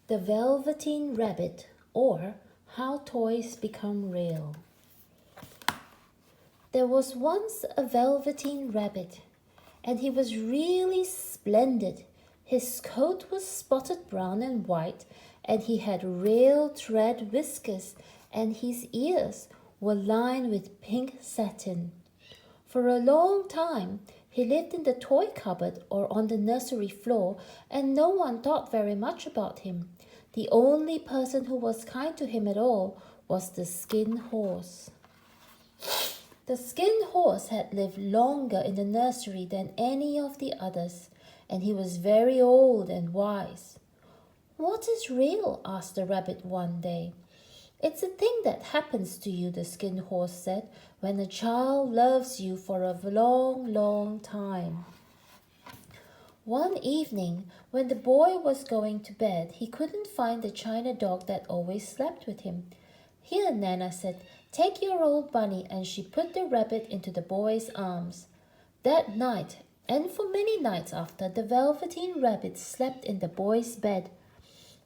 The Velveteen Rabbit, or How Toys Become Real. There was once a Velveteen Rabbit, and he was really splendid. His coat was spotted brown and white, and he had real thread whiskers, and his ears were lined with pink satin. For a long time, he lived in the toy cupboard or on the nursery floor, and no one thought very much about him. The only person who was kind to him at all was the Skin Horse. The Skin Horse had lived longer in the nursery than any of the others, and he was very old and wise. "What is real?" asked the rabbit one day. "It's a thing that happens to you," the Skin Horse said, "when a child loves you for a long, long time." One evening, when the boy was going to bed, he couldn't find the china dog that always slept with him. "Here," Nana said, "take your old bunny," and she put the rabbit into the boy's arms. That night, and for many nights after, the Velveteen Rabbit slept in the boy's bed.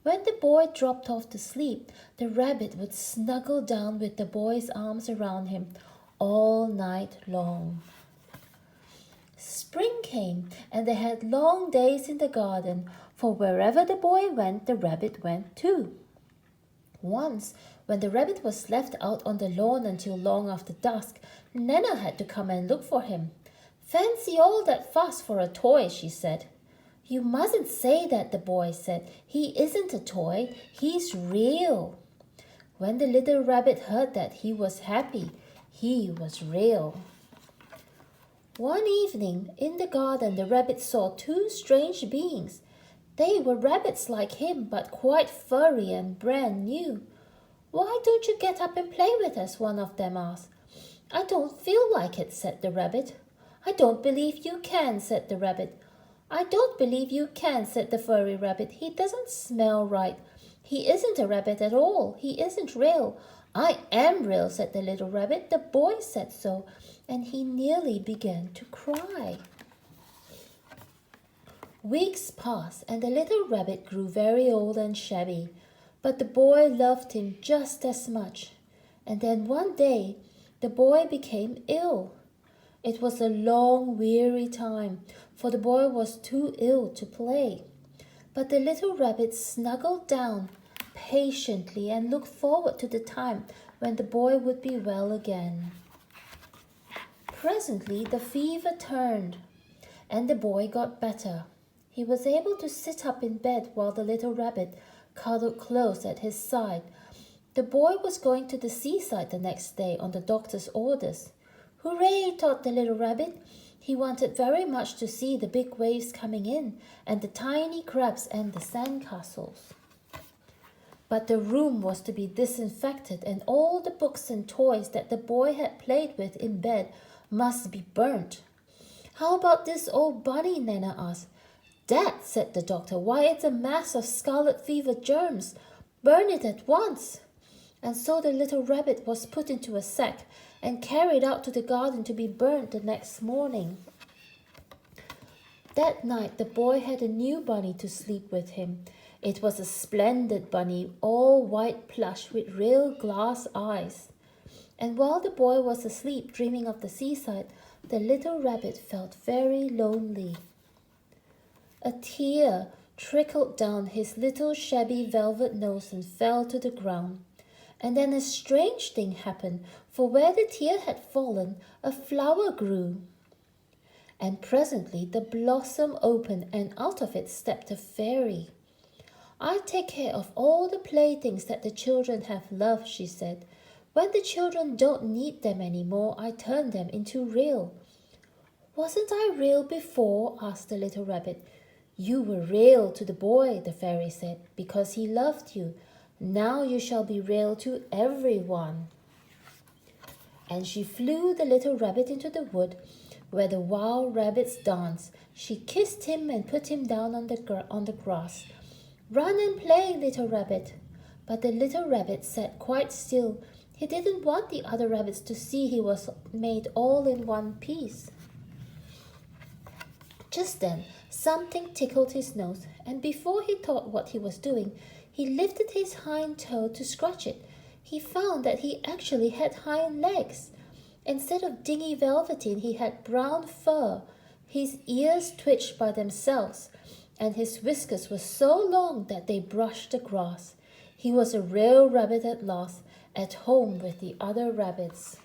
When the boy dropped off to sleep, the rabbit would snuggle down with the boy's arms around him all night long. Spring came, and they had long days in the garden, for wherever the boy went, the rabbit went too. Once, when the rabbit was left out on the lawn until long after dusk, Nana had to come and look for him. "Fancy all that fuss for a toy," she said. "You mustn't say that," the boy said. "He isn't a toy, he's real." When the little rabbit heard that, he was happy. He was real. One evening, in the garden, the rabbit saw two strange beings. They were rabbits like him, but quite furry and brand new. "Why don't you get up and play with us?" one of them asked. "I don't feel like it," said the rabbit. "I don't believe you can," said the rabbit. "I don't believe you can," said the furry rabbit. "He doesn't smell right. He isn't a rabbit at all. He isn't real." "I am real," said the little rabbit. "The boy said so," and he nearly began to cry. Weeks passed, and the little rabbit grew very old and shabby, but the boy loved him just as much. And then one day, the boy became ill. It was a long, weary time, for the boy was too ill to play. But the little rabbit snuggled down patiently and looked forward to the time when the boy would be well again. Presently, the fever turned, and the boy got better. He was able to sit up in bed while the little rabbit cuddled close at his side. The boy was going to the seaside the next day on the doctor's orders. "Hooray!" thought the little rabbit. He wanted very much to see the big waves coming in, and the tiny crabs and the sandcastles. But the room was to be disinfected, and all the books and toys that the boy had played with in bed must be burnt. "How about this old bunny?" Nana asked. "That," said the doctor, "why, it's a mass of scarlet fever germs. Burn it at once." And so the little rabbit was put into a sack and carried out to the garden to be burnt the next morning. That night the boy had a new bunny to sleep with him. It was a splendid bunny, all white plush with real glass eyes. And while the boy was asleep dreaming of the seaside, the little rabbit felt very lonely. A tear trickled down his little shabby velvet nose and fell to the ground. And then a strange thing happened, for where the tear had fallen, a flower grew. And presently the blossom opened, and out of it stepped a fairy. "I take care of all the playthings that the children have loved," she said. "When the children don't need them anymore, I turn them into real." "Wasn't I real before?" asked the little rabbit. "You were real to the boy," the fairy said, "because he loved you. Now you shall be real to everyone." And she flew the little rabbit into the wood where the wild rabbits danced. She kissed him and put him down on the grass. "Run and play, little rabbit." But the little rabbit sat quite still. He didn't want the other rabbits to see he was made all in one piece. Just then, Something tickled his nose, and before he thought what he was doing, he lifted his hind toe to scratch it. He found that he actually had hind legs. Instead of dingy velveteen, he had brown fur. His ears twitched by themselves, and his whiskers were so long that they brushed the grass. He was a real rabbit at last, at home with the other rabbits.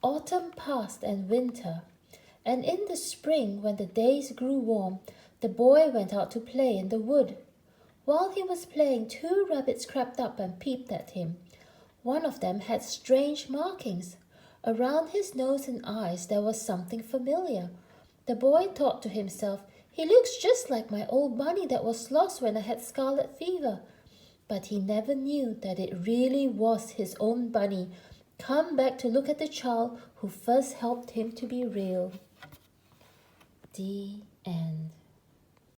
Autumn passed and winter, and in the spring, when the days grew warm, the boy went out to play in the wood. While he was playing, two rabbits crept up and peeped at him. One of them had strange markings. Around his nose and eyes there was something familiar. The boy thought to himself, "He looks just like my old bunny that was lost when I had scarlet fever." But he never knew that it really was his own bunny, come back to look at the child who first helped him to be real. The end.